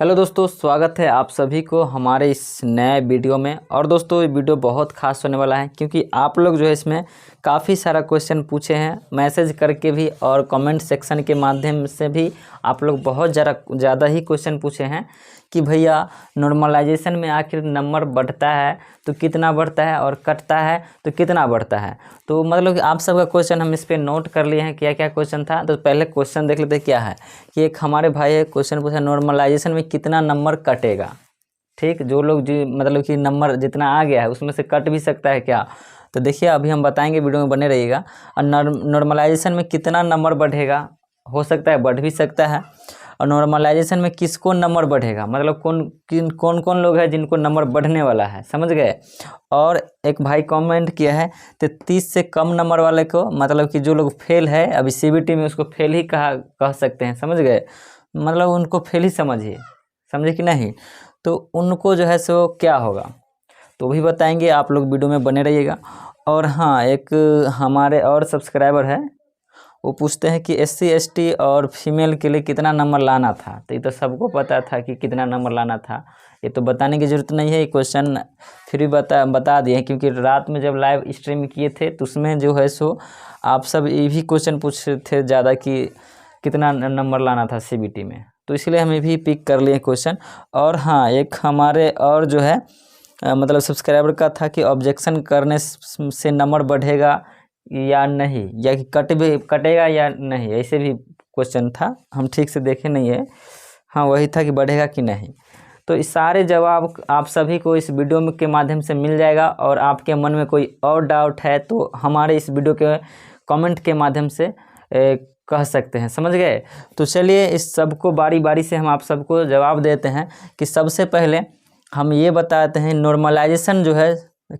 Hello दोस्तों, स्वागत है आप सभी को हमारे इस नए वीडियो में। और दोस्तों ये वीडियो बहुत खास होने वाला है क्योंकि आप लोग जो है इसमें काफ़ी सारा क्वेश्चन पूछे हैं मैसेज करके भी और कमेंट सेक्शन के माध्यम से भी। आप लोग बहुत ज़्यादा ही क्वेश्चन पूछे हैं कि भैया नॉर्मलाइजेशन में आखिर नंबर बढ़ता है तो कितना बढ़ता है और कटता है तो कितना बढ़ता है। तो मतलब कि आप सबका क्वेश्चन हम इस पर नोट कर लिए हैं, क्या क्या क्वेश्चन था। तो पहले क्वेश्चन देख लेते हैं क्या है कि एक हमारे भाई है क्वेश्चन पूछा, नॉर्मलाइजेशन में कितना नंबर कटेगा। ठीक, जो लोग जी मतलब कि नंबर जितना आ गया है उसमें से कट भी सकता है क्या, तो देखिए अभी हम बताएंगे, वीडियो में बने रहिएगा। और नॉर्मलाइजेशन में कितना नंबर बढ़ेगा, हो सकता है बढ़ भी सकता है। और नॉर्मलाइजेशन में किसको नंबर बढ़ेगा, मतलब कौन कौन लोग हैं जिनको नंबर बढ़ने वाला है, समझ गए। और एक भाई कमेंट किया है तो 30 से कम नंबर वाले को, मतलब कि जो लोग फेल है अभी सीबीटी में उसको फेल ही कह सकते हैं, समझ गए। मतलब उनको फेल ही समझे कि नहीं, तो उनको जो है सो क्या होगा तो भी बताएंगे, आप लोग वीडियो में बने रहिएगा। और हाँ, एक हमारे और सब्सक्राइबर है, वो पूछते हैं कि SC ST और फीमेल के लिए कितना नंबर लाना था। तो ये तो सबको पता था कि कितना नंबर लाना था, ये तो बताने की ज़रूरत नहीं है। ये क्वेश्चन फिर भी बता दिए क्योंकि रात में जब लाइव स्ट्रीम किए थे तो उसमें जो है सो आप सब ये भी क्वेश्चन पूछे थे ज़्यादा कि कितना नंबर लाना था CBT में, तो इसलिए हम ये भी पिक कर लिए क्वेश्चन। और हाँ, एक हमारे और जो है मतलब सब्सक्राइबर का था कि ऑब्जेक्शन करने से नंबर बढ़ेगा या नहीं, या कि कटेगा या नहीं, ऐसे भी क्वेश्चन था, हम ठीक से देखे नहीं है। हाँ, वही था कि बढ़ेगा कि नहीं। तो इस सारे जवाब आप सभी को इस वीडियो के माध्यम से मिल जाएगा। और आपके मन में कोई और डाउट है तो हमारे इस वीडियो के कमेंट के माध्यम से कह सकते हैं, समझ गए। तो चलिए इस सबको बारी बारी से हम आप सबको जवाब देते हैं कि सबसे पहले हम ये बताते हैं नॉर्मलाइजेशन जो है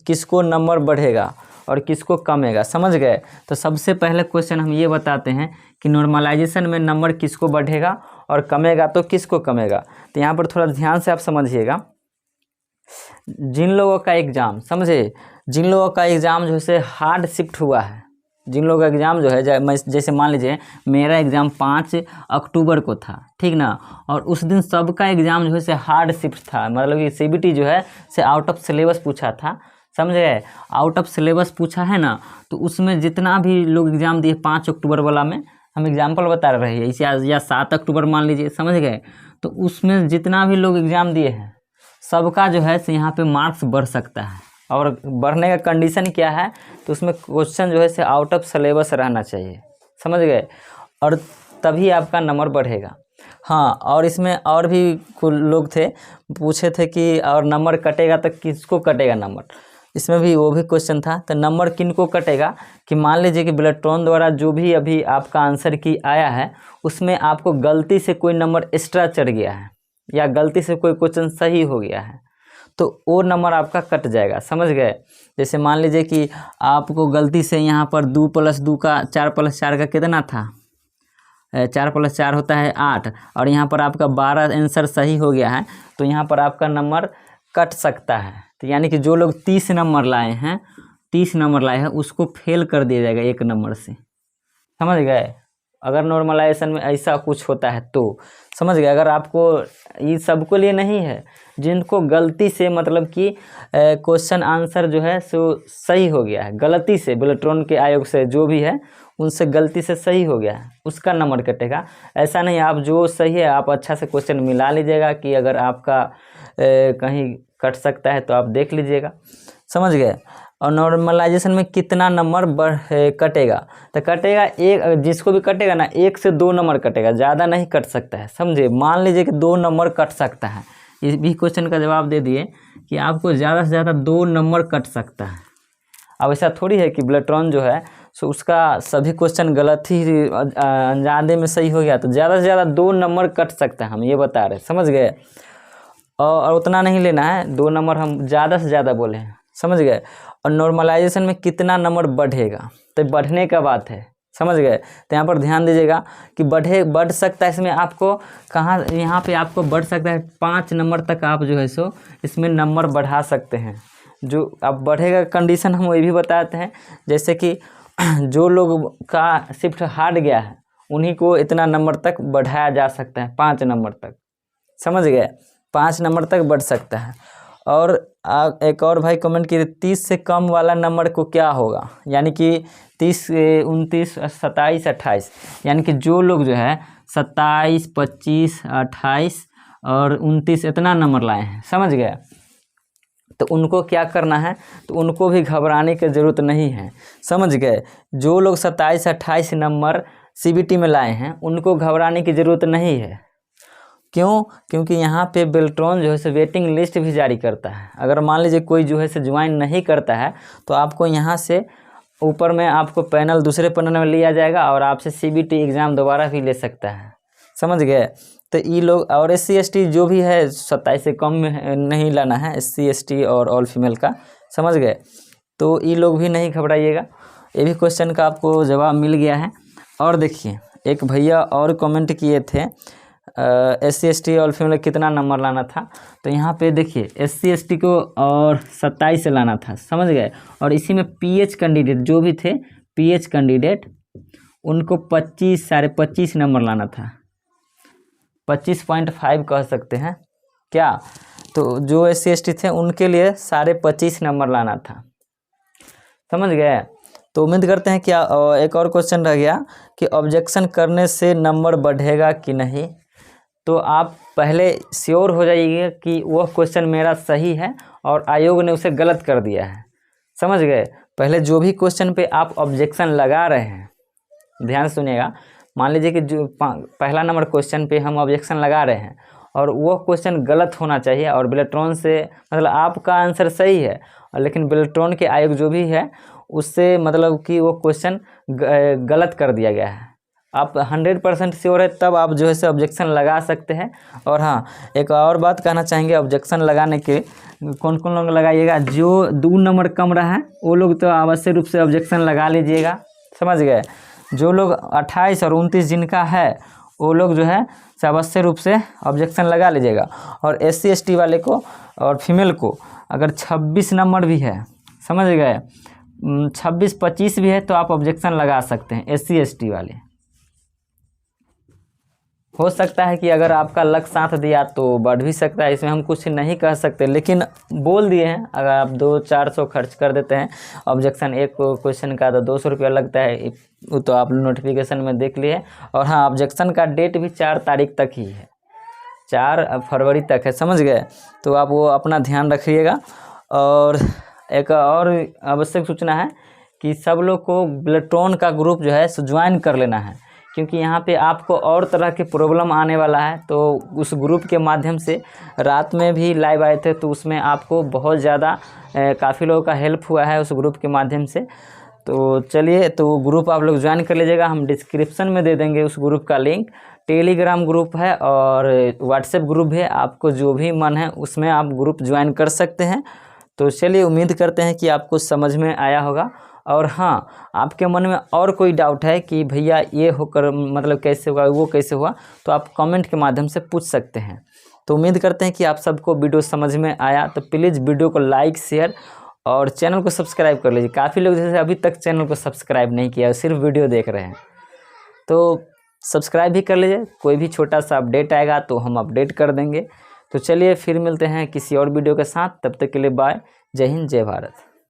किसको नंबर बढ़ेगा और किसको कमेगा, समझ गए। तो सबसे पहले क्वेश्चन हम ये बताते हैं कि नॉर्मलाइजेशन में नंबर किसको बढ़ेगा और कमेगा तो किसको कमेगा। तो यहाँ पर थोड़ा ध्यान से आप समझिएगा। जिन लोगों का एग्ज़ाम, समझे, जिन लोगों का एग्ज़ाम जो है हार्ड शिफ्ट हुआ है, जिन लोगों का एग्ज़ाम जो है जैसे मान लीजिए मेरा एग्ज़ाम 5 अक्टूबर को था, ठीक ना, और उस दिन सबका एग्ज़ाम जो है से हार्ड शिफ्ट था, मतलब कि CBT जो है से आउट ऑफ सिलेबस पूछा था, समझ गए। आउट ऑफ सिलेबस पूछा है ना, तो उसमें जितना भी लोग एग्ज़ाम दिए 5 अक्टूबर वाला में, हम एग्जाम्पल बता रहे हैं इसे, या 7 अक्टूबर मान लीजिए, समझ गए। तो उसमें जितना भी लोग एग्ज़ाम दिए हैं सबका जो है से यहाँ पे मार्क्स बढ़ सकता है। और बढ़ने का कंडीशन क्या है, तो उसमें क्वेश्चन जो है से आउट ऑफ सिलेबस रहना चाहिए, समझ गए, और तभी आपका नंबर बढ़ेगा। हाँ, और इसमें और भी कुछ लोग थे पूछे थे कि और नंबर कटेगा तो किसको कटेगा नंबर, इसमें भी वो भी क्वेश्चन था। तो नंबर किनको कटेगा कि मान लीजिए कि ब्लैट्रॉन द्वारा जो भी अभी आपका आंसर की आया है उसमें आपको गलती से कोई नंबर एक्स्ट्रा चढ़ गया है या गलती से कोई क्वेश्चन सही हो गया है तो वो नंबर आपका कट जाएगा, समझ गए। जैसे मान लीजिए कि आपको गलती से यहाँ पर 2 + 2 का 4 + 4 का कितना था, 4 + 4 होता है 8, और यहाँ पर आपका 12 आंसर सही हो गया है तो यहाँ पर आपका नंबर कट सकता है। तो यानी कि जो लोग 30 नंबर लाए हैं उसको फेल कर दिया जाएगा 1 नंबर से, समझ गए। अगर नॉर्मलाइजेशन में ऐसा कुछ होता है तो समझ गए। अगर आपको ये सबको लिए नहीं है, जिनको गलती से मतलब कि क्वेश्चन आंसर जो है सो सही हो गया है, गलती से ब्लैट्रॉन के आयोग से जो भी है उनसे गलती से सही हो गया है, उसका नंबर कटेगा। ऐसा नहीं, आप जो सही है आप अच्छा से क्वेश्चन मिला लीजिएगा कि अगर आपका कहीं कट सकता है तो आप देख लीजिएगा, समझ गए। और नॉर्मलाइजेशन में कितना नंबर कटेगा, तो कटेगा एक, जिसको भी कटेगा ना 1 से 2 नंबर कटेगा, ज़्यादा नहीं कट सकता है, समझे। मान लीजिए कि 2 नंबर कट सकता है, इस भी क्वेश्चन का जवाब दे दिए कि आपको ज़्यादा से ज़्यादा 2 नंबर कट सकता है। अब ऐसा थोड़ी है कि ब्लैट्रॉन जो है सो उसका सभी क्वेश्चन गलत ही अनजाने में सही हो गया, तो ज़्यादा से ज़्यादा 2 नंबर कट सकता है, हम ये बता रहे हैं, समझ गए। और उतना नहीं लेना है, 2 नंबर हम ज़्यादा से ज़्यादा बोले हैं, समझ गए। और नॉर्मलाइजेशन में कितना नंबर बढ़ेगा, तो बढ़ने का बात है, समझ गए। तो यहाँ पर ध्यान दीजिएगा कि बढ़ सकता है, इसमें आपको कहाँ, यहाँ पे आपको बढ़ सकता है 5 नंबर तक आप जो है सो इसमें नंबर बढ़ा सकते हैं। जो अब बढ़ेगा कंडीशन हम ये भी बताते हैं, जैसे कि जो लोग का शिफ्ट हार्ड गया है उन्हीं को इतना नंबर तक बढ़ाया जा सकता है, 5 नंबर तक, समझ गए, 5 नंबर तक बढ़ सकता है। और एक और भाई कमेंट किए 30 से कम वाला नंबर को क्या होगा, यानी कि 30, 29, 27, 28, यानी कि जो लोग जो है 27, 25, 28 और 29 इतना नंबर लाए हैं, समझ गए, तो उनको क्या करना है, तो उनको भी घबराने की ज़रूरत नहीं है, समझ गए। जो लोग 27, 28 नंबर CBT में लाए हैं उनको घबराने की ज़रूरत नहीं है। क्यों? क्योंकि यहाँ पे बेल्ट्रॉन जो है से वेटिंग लिस्ट भी जारी करता है। अगर मान लीजिए कोई जो है से ज्वाइन नहीं करता है तो आपको यहाँ से ऊपर में आपको पैनल, दूसरे पैनल में लिया जाएगा और आपसे CBT एग्ज़ाम दोबारा भी ले सकता है, समझ गए। तो ये लोग और SC ST जो भी है 27 से कम में नहीं लाना है, SC ST और ऑल फीमेल का, समझ गए। तो ये लोग भी नहीं घबराइएगा, ये भी क्वेश्चन का आपको जवाब मिल गया है। और देखिए एक भैया और कमेंट किए थे SC ST ऑल फीमेल कितना नंबर लाना था, तो यहाँ पे देखिए SC ST को और 27 से लाना था, समझ गए। और इसी में PH कैंडिडेट जो भी थे, PH कैंडिडेट उनको 25, 25.5 नंबर लाना था, 25.5 कह सकते हैं क्या। तो जो SC ST थे उनके लिए 25.5 नंबर लाना था, समझ गए। तो उम्मीद करते हैं कि एक और क्वेश्चन रह गया कि ऑब्जेक्शन करने से नंबर बढ़ेगा कि नहीं। तो आप पहले श्योर हो जाइए कि वह क्वेश्चन मेरा सही है और आयोग ने उसे गलत कर दिया है, समझ गए। पहले जो भी क्वेश्चन पे आप ऑब्जेक्शन लगा रहे हैं, ध्यान सुनिएगा, मान लीजिए कि जो पहला नंबर क्वेश्चन पे हम ऑब्जेक्शन लगा रहे हैं और वो क्वेश्चन गलत होना चाहिए और बेल्ट्रॉन से मतलब आपका आंसर सही है, लेकिन बेल्ट्रॉन के आयोग जो भी है उससे मतलब कि वो क्वेश्चन गलत कर दिया गया है। आप 100% श्योर है तब आप जो है से ऑब्जेक्शन लगा सकते हैं। और हाँ, एक और बात कहना चाहेंगे, ऑब्जेक्शन लगाने के कौन कौन लोग लगाइएगा, जो 2 नंबर कम रहा है वो लोग तो आवश्यक रूप से ऑब्जेक्शन लगा लीजिएगा, समझ गए। जो लोग 28 और 29 जिनका है वो लोग जो है अवश्य रूप से ऑब्जेक्शन लगा लीजिएगा। और SC ST वाले को और फीमेल को अगर 26 नंबर भी है, समझ गए, 26, 25 भी है तो आप ऑब्जेक्शन लगा सकते हैं SC ST वाले। हो सकता है कि अगर आपका लक साथ दिया तो बढ़ भी सकता है, इसमें हम कुछ नहीं कह सकते, लेकिन बोल दिए हैं। अगर आप 200-400 खर्च कर देते हैं ऑब्जेक्शन एक क्वेश्चन का तो 200 रुपया लगता है, वो तो आप नोटिफिकेशन में देख लिए। और हाँ, ऑब्जेक्शन का डेट भी 4 तारीख तक ही है, 4 फरवरी तक है, समझ गए। तो आप वो अपना ध्यान रखिएगा। और एक और आवश्यक सूचना है कि सब लोग को बेल्ट्रॉन का ग्रुप जो है ज्वाइन कर लेना है, क्योंकि यहाँ पे आपको और तरह के प्रॉब्लम आने वाला है। तो उस ग्रुप के माध्यम से रात में भी लाइव आए थे, तो उसमें आपको बहुत ज़्यादा काफ़ी लोगों का हेल्प हुआ है उस ग्रुप के माध्यम से। तो चलिए, तो ग्रुप आप लोग ज्वाइन कर लीजिएगा, हम डिस्क्रिप्शन में दे देंगे उस ग्रुप का लिंक। टेलीग्राम ग्रुप है और व्हाट्सएप ग्रुप है, आपको जो भी मन है उसमें आप ग्रुप ज्वाइन कर सकते हैं। तो चलिए, उम्मीद करते हैं कि आपको समझ में आया होगा। और हाँ, आपके मन में और कोई डाउट है कि भैया ये होकर मतलब कैसे हुआ, वो कैसे हुआ, तो आप कमेंट के माध्यम से पूछ सकते हैं। तो उम्मीद करते हैं कि आप सबको वीडियो समझ में आया। तो प्लीज़ वीडियो को लाइक, शेयर और चैनल को सब्सक्राइब कर लीजिए। काफ़ी लोग जैसे अभी तक चैनल को सब्सक्राइब नहीं किया, सिर्फ वीडियो देख रहे हैं, तो सब्सक्राइब भी कर लीजिए। कोई भी छोटा सा अपडेट आएगा तो हम अपडेट कर देंगे। तो चलिए, फिर मिलते हैं किसी और वीडियो के साथ, तब तक के लिए बाय। जय हिंद, जय भारत।